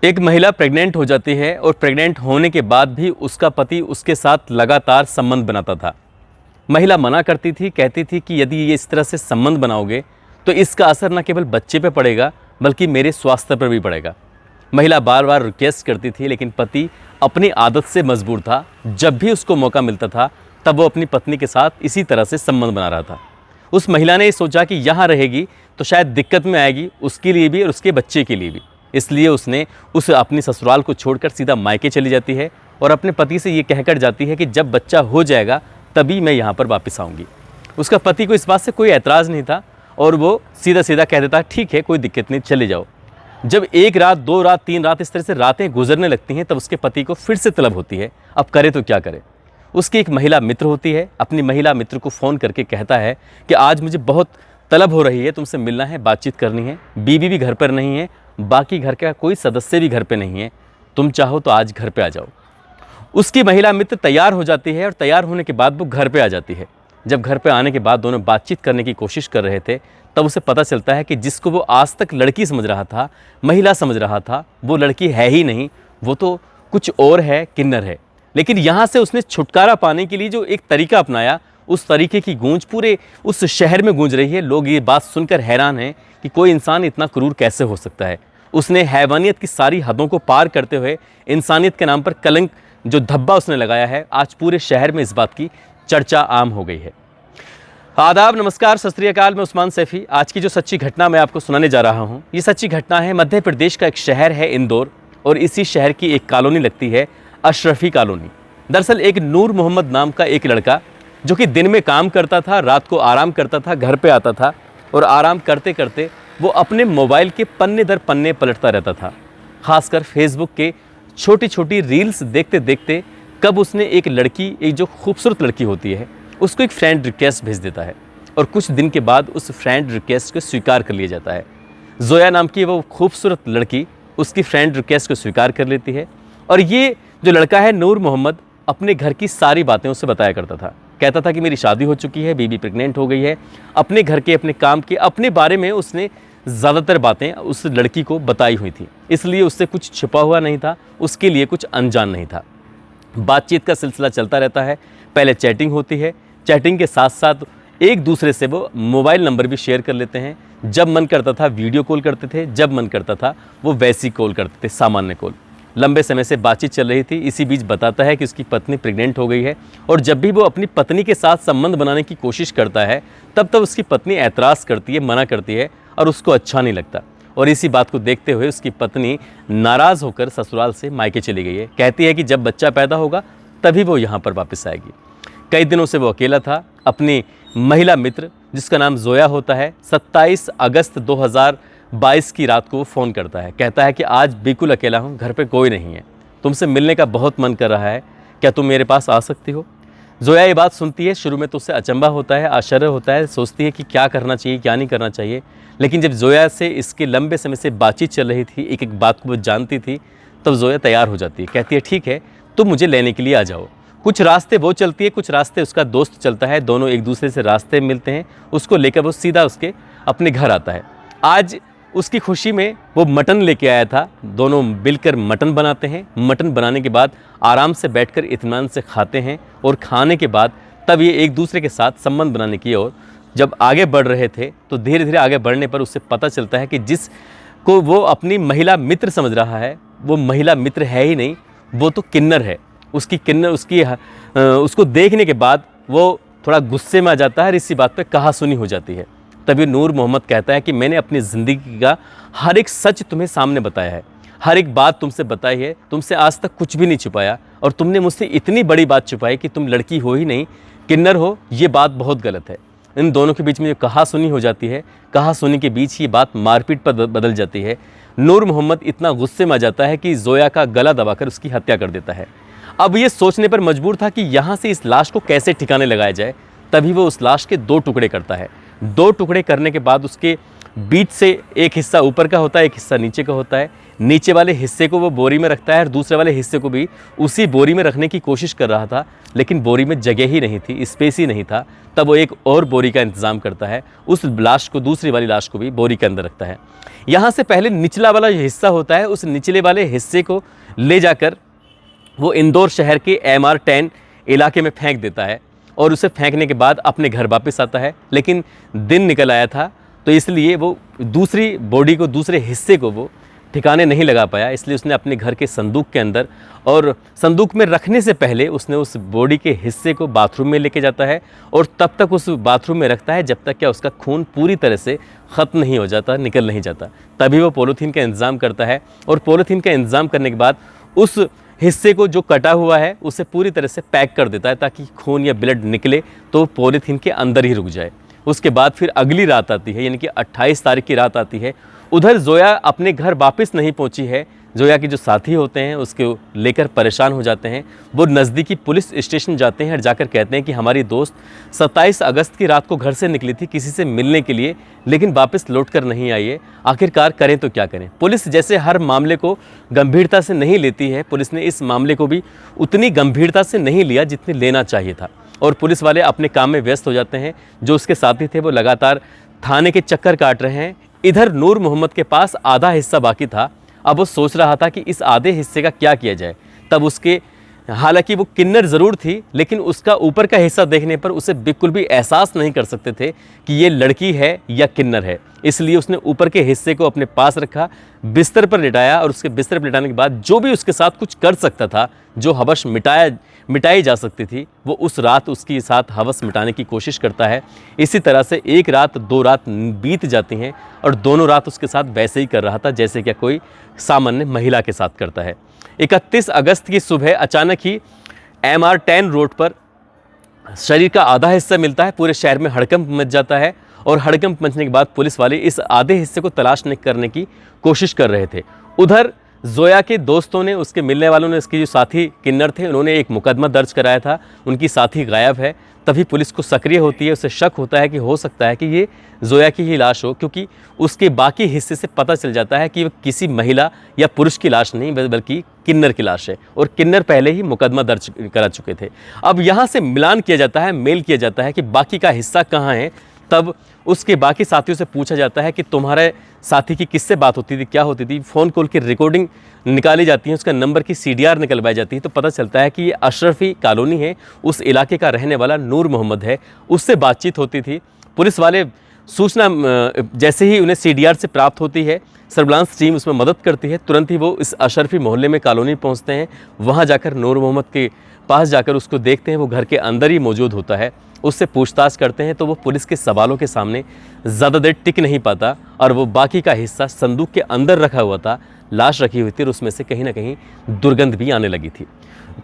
एक महिला प्रेग्नेंट हो जाती है और प्रेग्नेंट होने के बाद भी उसका पति उसके साथ लगातार संबंध बनाता था। महिला मना करती थी, कहती थी कि यदि ये इस तरह से संबंध बनाओगे तो इसका असर न केवल बच्चे पे पड़ेगा बल्कि मेरे स्वास्थ्य पर भी पड़ेगा। महिला बार बार रिक्वेस्ट करती थी, लेकिन पति अपनी आदत से मजबूर था। जब भी उसको मौका मिलता था तब वो अपनी पत्नी के साथ इसी तरह से संबंध बना रहा था। उस महिला ने सोचा कि यहाँ रहेगी तो शायद दिक्कत में आएगी, उसके लिए भी और उसके बच्चे के लिए भी। इसलिए उसने अपनी ससुराल को छोड़कर सीधा मायके चली जाती है और अपने पति से ये कहकर जाती है कि जब बच्चा हो जाएगा तभी मैं यहाँ पर वापस आऊँगी। उसका पति को इस बात से कोई एतराज़ नहीं था और वो सीधा सीधा कह देता, ठीक है, कोई दिक्कत नहीं, चले जाओ। जब 1 रात, 2 रात, 3 रात इस तरह से रातें गुजरने लगती हैं तब उसके पति को फिर से तलब होती है। अब करे तो क्या करे। उसकी एक महिला मित्र होती है, अपनी महिला मित्र को फ़ोन करके कहता है कि आज मुझे बहुत तलब हो रही है, तुमसे मिलना है, बातचीत करनी है। बीवी भी घर पर नहीं है, बाकी घर का कोई सदस्य भी घर पे नहीं है, तुम चाहो तो आज घर पे आ जाओ। उसकी महिला मित्र तैयार हो जाती है और तैयार होने के बाद वो घर पे आ जाती है। जब घर पे आने के बाद दोनों बातचीत करने की कोशिश कर रहे थे तब उसे पता चलता है कि जिसको वो आज तक लड़की समझ रहा था, महिला समझ रहा था, वो लड़की है ही नहीं, वो तो कुछ और है, किन्नर है। लेकिन यहाँ से उसने छुटकारा पाने के लिए जो एक तरीका अपनाया, उस तरीके की गूंज पूरे उस शहर में गूंज रही है। लोग ये बात सुनकर हैरान हैं कि कोई इंसान इतना क्रूर कैसे हो सकता है। उसने हैवानियत की सारी हदों को पार करते हुए इंसानियत के नाम पर कलंक जो धब्बा उसने लगाया है, आज पूरे शहर में इस बात की चर्चा आम हो गई है। आदाब, नमस्कार, सत श्री अकाल। मैं उस्मान सैफी। आज की जो सच्ची घटना मैं आपको सुनाने जा रहा हूँ, ये सच्ची घटना है मध्य प्रदेश का एक शहर है इंदौर, और इसी शहर की एक कॉलोनी लगती है अशरफी कॉलोनी। दरअसल एक नूर मोहम्मद नाम का एक लड़का जो कि दिन में काम करता था, रात को आराम करता था, घर पे आता था और आराम करते करते वो अपने मोबाइल के पन्ने दर पन्ने पलटता रहता था। खासकर फेसबुक के छोटी छोटी रील्स देखते देखते कब उसने एक लड़की, एक जो खूबसूरत लड़की होती है, उसको एक फ्रेंड रिक्वेस्ट भेज देता है और कुछ दिन के बाद उस फ्रेंड रिक्वेस्ट को स्वीकार कर लिया जाता है। जोया नाम की वो खूबसूरत लड़की उसकी फ्रेंड रिक्वेस्ट को स्वीकार कर लेती है और ये जो लड़का है नूर मोहम्मद अपने घर की सारी बातें उससे बताया करता था। कहता था कि मेरी शादी हो चुकी है, बीवी प्रेग्नेंट हो गई है। अपने घर के, अपने काम के, अपने बारे में उसने ज़्यादातर बातें उस लड़की को बताई हुई थी, इसलिए उससे कुछ छिपा हुआ नहीं था, उसके लिए कुछ अनजान नहीं था। बातचीत का सिलसिला चलता रहता है। पहले चैटिंग होती है, चैटिंग के साथ साथ एक दूसरे से वो मोबाइल नंबर भी शेयर कर लेते हैं। जब मन करता था वीडियो कॉल करते थे, जब मन करता था वो वैसी कॉल करते थे, सामान्य कॉल। लंबे समय से बातचीत चल रही थी। इसी बीच बताता है कि उसकी पत्नी प्रेग्नेंट हो गई है और जब भी वो अपनी पत्नी के साथ संबंध बनाने की कोशिश करता है तब उसकी पत्नी ऐतराज़ करती है, मना करती है और उसको अच्छा नहीं लगता। और इसी बात को देखते हुए उसकी पत्नी नाराज़ होकर ससुराल से मायके चली गई है। कहती है कि जब बच्चा पैदा होगा तभी वो यहाँ पर वापस आएगी। कई दिनों से वो अकेला था। अपनी महिला मित्र जिसका नाम जोया होता है, 27 अगस्त 2022 की रात को वो फ़ोन करता है। कहता है कि आज बिल्कुल अकेला हूँ, घर पे कोई नहीं है, तुमसे मिलने का बहुत मन कर रहा है, क्या तुम मेरे पास आ सकती हो। जोया ये बात सुनती है। शुरू में तो उससे अचंभा होता है, आश्चर्य होता है, सोचती है कि क्या करना चाहिए, क्या नहीं करना चाहिए। लेकिन जब जोया से इसके लंबे समय से बातचीत चल रही थी, एक एक बात को वो जानती थी, तब जोया तैयार हो जाती है। कहती है ठीक है, तुम मुझे लेने के लिए आ जाओ। कुछ रास्ते वो चलती है, कुछ रास्ते उसका दोस्त चलता है, दोनों एक दूसरे से रास्ते मिलते हैं। उसको लेकर वो सीधा उसके अपने घर आता है। आज उसकी खुशी में वो मटन लेके आया था। दोनों मिलकर मटन बनाते हैं। मटन बनाने के बाद आराम से बैठकर इत्मीनान से खाते हैं और खाने के बाद तब ये एक दूसरे के साथ संबंध बनाने की ओर जब आगे बढ़ रहे थे तो धीरे धीरे आगे बढ़ने पर उससे पता चलता है कि जिसको वो अपनी महिला मित्र समझ रहा है वो महिला मित्र है ही नहीं, वो तो किन्नर है। उसको देखने के बाद वो थोड़ा गुस्से में आ जाता है और इसी बात पे कहासुनी हो जाती है। तभी नूर मोहम्मद कहता है कि मैंने अपनी ज़िंदगी का हर एक सच तुम्हें सामने बताया है, हर एक बात तुमसे बताई है, तुमसे आज तक कुछ भी नहीं छुपाया और तुमने मुझसे इतनी बड़ी बात छुपाई कि तुम लड़की हो ही नहीं, किन्नर हो। ये बात बहुत गलत है। इन दोनों के बीच में जो कहासुनी हो जाती है, कहासुनी के बीच ये बात मारपीट पर बदल जाती है। नूर मोहम्मद इतना गुस्से में आ जाता है कि जोया का गला दबाकर उसकी हत्या कर देता है। अब ये सोचने पर मजबूर था कि यहाँ से इस लाश को कैसे ठिकाने लगाया जाए। तभी वो उस लाश के 2 टुकड़े करता है। 2 टुकड़े करने के बाद उसके बीच से एक हिस्सा ऊपर का होता है, एक हिस्सा नीचे का होता है। नीचे वाले हिस्से को वो बोरी में रखता है और दूसरे वाले हिस्से को भी उसी बोरी में रखने की कोशिश कर रहा था, लेकिन बोरी में जगह ही नहीं थी, स्पेस ही नहीं था। तब वो एक और बोरी का इंतज़ाम करता है, उस लाश को, दूसरी वाली लाश को भी बोरी के अंदर रखता है। यहाँ से पहले निचला वाला जो हिस्सा होता है, उस निचले वाले हिस्से को ले जाकर वो इंदौर शहर के MR10 इलाके में फेंक देता है और उसे फेंकने के बाद अपने घर वापस आता है। लेकिन दिन निकल आया था, तो इसलिए वो दूसरी बॉडी को, दूसरे हिस्से को वो ठिकाने नहीं लगा पाया, इसलिए उसने अपने घर के संदूक के अंदर, और संदूक में रखने से पहले उसने उस बॉडी के हिस्से को बाथरूम में लेके जाता है और तब तक उस बाथरूम में रखता है जब तक क्या उसका खून पूरी तरह से ख़त्म नहीं हो जाता, निकल नहीं जाता। तभी वो पॉलीथीन का इंतज़ाम करता है और पॉलीथीन का इंतज़ाम करने के बाद उस हिस्से को जो कटा हुआ है उसे पूरी तरह से पैक कर देता है ताकि खून या ब्लड निकले तो पॉलीथीन के अंदर ही रुक जाए। उसके बाद फिर अगली रात आती है, यानी कि 28 तारीख की रात आती है। उधर जोया अपने घर वापस नहीं पहुंची है। जोया के जो साथी होते हैं उसके लेकर परेशान हो जाते हैं। वो नज़दीकी पुलिस स्टेशन जाते हैं और जाकर कहते हैं कि हमारी दोस्त 27 अगस्त की रात को घर से निकली थी किसी से मिलने के लिए, लेकिन वापस लौट कर नहीं आई है। आखिरकार करें तो क्या करें। पुलिस जैसे हर मामले को गंभीरता से नहीं लेती है, पुलिस ने इस मामले को भी उतनी गंभीरता से नहीं लिया जितनी लेना चाहिए था और पुलिस वाले अपने काम में व्यस्त हो जाते हैं। जो उसके साथी थे वो लगातार थाने के चक्कर काट रहे हैं। इधर नूर मोहम्मद के पास आधा हिस्सा बाकी था। अब वो सोच रहा था कि इस आधे हिस्से का क्या किया जाए। तब उसके, हालांकि वो किन्नर ज़रूर थी, लेकिन उसका ऊपर का हिस्सा देखने पर उसे बिल्कुल भी एहसास नहीं कर सकते थे कि ये लड़की है या किन्नर है। इसलिए उसने ऊपर के हिस्से को अपने पास रखा, बिस्तर पर लिटाया और उसके बिस्तर पर लिटाने के बाद जो भी उसके साथ कुछ कर सकता था, जो हवस मिटाई जा सकती थी, वो उस रात उसके साथ हवस मिटाने की कोशिश करता है। इसी तरह से एक रात, 2 रात बीत जाती हैं और दोनों रात उसके साथ वैसे ही कर रहा था जैसे क्या कोई सामान्य महिला के साथ करता है। 31 अगस्त की सुबह अचानक ही MR10 रोड पर शरीर का आधा हिस्सा मिलता है। पूरे शहर में हड़कंप मच जाता है और हड़कंप मचने के बाद पुलिस वाले इस आधे हिस्से को तलाश करने की कोशिश कर रहे थे। उधर जोया के दोस्तों ने, उसके मिलने वालों ने, उसके जो साथी किन्नर थे, उन्होंने एक मुकदमा दर्ज कराया था। उनकी साथी गायब है। तभी पुलिस को सक्रिय होती है। उसे शक होता है कि हो सकता है कि ये जोया की ही लाश हो, क्योंकि उसके बाकी हिस्से से पता चल जाता है कि वह किसी महिला या पुरुष की लाश नहीं बल्कि किन्नर की लाश है और किन्नर पहले ही मुकदमा दर्ज करा चुके थे। अब यहाँ से मिलान किया जाता है, मेल किया जाता है कि बाकी का हिस्सा कहाँ है। तब उसके बाकी साथियों से पूछा जाता है कि तुम्हारे साथी की किससे बात होती थी, क्या होती थी। फ़ोन कॉल की रिकॉर्डिंग निकाली जाती है, उसका नंबर की CDR निकलवाई जाती है, तो पता चलता है कि ये अशरफी कॉलोनी है, उस इलाके का रहने वाला नूर मोहम्मद है। उससे बातचीत होती थी। पुलिस वाले सूचना जैसे ही उन्हें CDR से प्राप्त होती है, सर्विलांस टीम उसमें मदद करती है। तुरंत ही वो इस अशरफी मोहल्ले में कॉलोनी पहुँचते हैं। वहाँ जाकर नूर मोहम्मद के पास जाकर उसको देखते हैं, वो घर के अंदर ही मौजूद होता है। उससे पूछताछ करते हैं तो वो पुलिस के सवालों के सामने ज़्यादा देर टिक नहीं पाता और वो बाकी का हिस्सा संदूक के अंदर रखा हुआ था, लाश रखी हुई थी और उसमें से कहीं ना कहीं दुर्गंध भी आने लगी थी।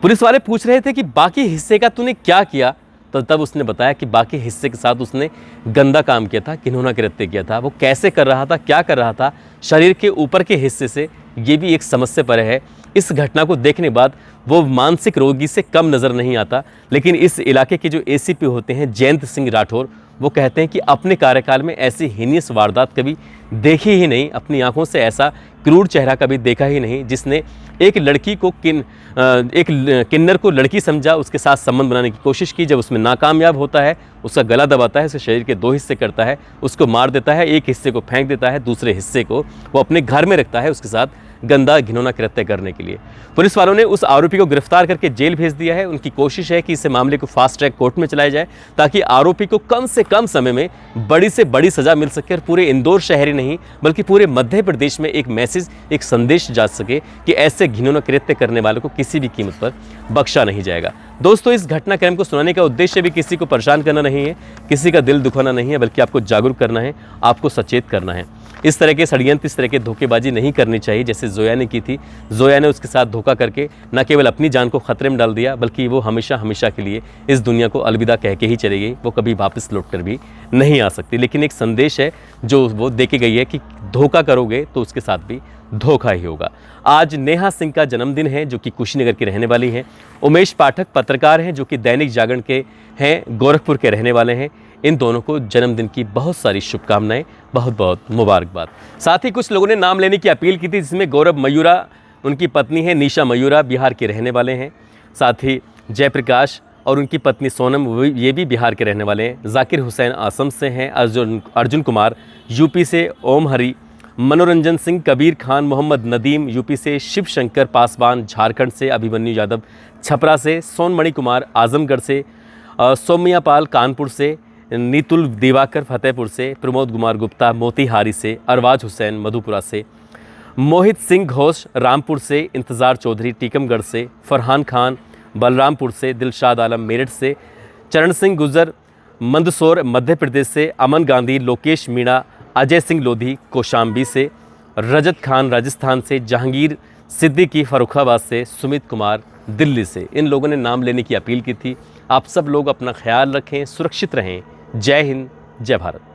पुलिस वाले पूछ रहे थे कि बाकी हिस्से का तूने क्या किया, तो तब उसने बताया कि बाकी हिस्से के साथ उसने गंदा काम किया था, घिनौना कृत्य किया था। वो कैसे कर रहा था, क्या कर रहा था, शरीर के ऊपर के हिस्से से, ये भी एक समस्या पर है। इस घटना को देखने बाद वो मानसिक रोगी से कम नज़र नहीं आता। लेकिन इस इलाके के जो ACP होते हैं, जयंत सिंह राठौर, वो कहते हैं कि अपने कार्यकाल में ऐसी हीनियस वारदात कभी देखी ही नहीं, अपनी आंखों से ऐसा क्रूर चेहरा कभी देखा ही नहीं, जिसने एक लड़की को एक किन्नर को लड़की समझा, उसके साथ संबंध बनाने की कोशिश की। जब उसमें नाकामयाब होता है, उसका गला दबाता है, उसके शरीर के 2 हिस्से करता है, उसको मार देता है, एक हिस्से को फेंक देता है, दूसरे हिस्से को वो अपने घर में रखता है उसके साथ गंदा घिनौना कृत्य करने के लिए। पुलिस वालों ने उस आरोपी को गिरफ्तार करके जेल भेज दिया है। उनकी कोशिश है कि इस मामले को फास्ट ट्रैक कोर्ट में चलाया जाए ताकि आरोपी को कम से कम समय में बड़ी से बड़ी सजा मिल सके और पूरे इंदौर शहर ही नहीं बल्कि पूरे मध्य प्रदेश में एक मैसेज, एक संदेश जा सके कि ऐसे घिनौना कृत्य करने वालों को किसी भी कीमत पर बख्शा नहीं जाएगा। दोस्तों, इस घटनाक्रम को सुनाने का उद्देश्य भी किसी को परेशान करना नहीं है, किसी का दिल दुखाना नहीं है, बल्कि आपको जागरूक करना है, आपको सचेत करना है। इस तरह के षड्यंत्र, इस तरह के धोखेबाजी नहीं करनी चाहिए जैसे जोया ने की थी। जोया ने उसके साथ धोखा करके न केवल अपनी जान को खतरे में डाल दिया, बल्कि वो हमेशा हमेशा के लिए इस दुनिया को अलविदा कह के ही चली गई। वो कभी वापस लौट कर भी नहीं आ सकती। लेकिन एक संदेश है जो वो दे के गई है कि धोखा करोगे तो उसके साथ भी धोखा ही होगा। आज नेहा सिंह का जन्मदिन है, जो कि कुशीनगर की रहने वाली हैं। उमेश पाठक पत्रकार हैं, जो कि दैनिक जागरण के हैं, गोरखपुर के रहने वाले हैं। इन दोनों को जन्मदिन की बहुत सारी शुभकामनाएं, बहुत बहुत मुबारकबाद। साथ ही कुछ लोगों ने नाम लेने की अपील की थी, जिसमें गौरव मयूरा, उनकी पत्नी है निशा मयूरा, बिहार के रहने वाले हैं। साथ ही जयप्रकाश और उनकी पत्नी सोनम, ये भी बिहार के रहने वाले हैं। जाकिर हुसैन असम से हैं। अर्जुन कुमार यूपी से, ओम हरी मनोरंजन सिंह, कबीर खान, मोहम्मद नदीम यूपी से, शिव शंकर पासवान झारखंड से, अभिमन्यु यादव छपरा से, सोनमणि कुमार आजमगढ़ से, सौम्या पाल कानपुर से, नीतुल दिवाकर फतेहपुर से, प्रमोद कुमार गुप्ता मोतिहारी से, अरवाज हुसैन मधुपुरा से, मोहित सिंह घोष रामपुर से, इंतज़ार चौधरी टीकमगढ़ से, फरहान खान बलरामपुर से, दिलशाद आलम मेरठ से, चरण सिंह गुजर मंदसौर मध्य प्रदेश से, अमन गांधी, लोकेश मीणा, अजय सिंह लोधी कौशाम्बी से, रजत खान राजस्थान से, जहांगीर सिद्दीकी फर्रुखाबाद से, सुमित कुमार दिल्ली से। इन लोगों ने नाम लेने की अपील की थी। आप सब लोग अपना ख्याल रखें, सुरक्षित रहें। जय हिंद, जय भारत।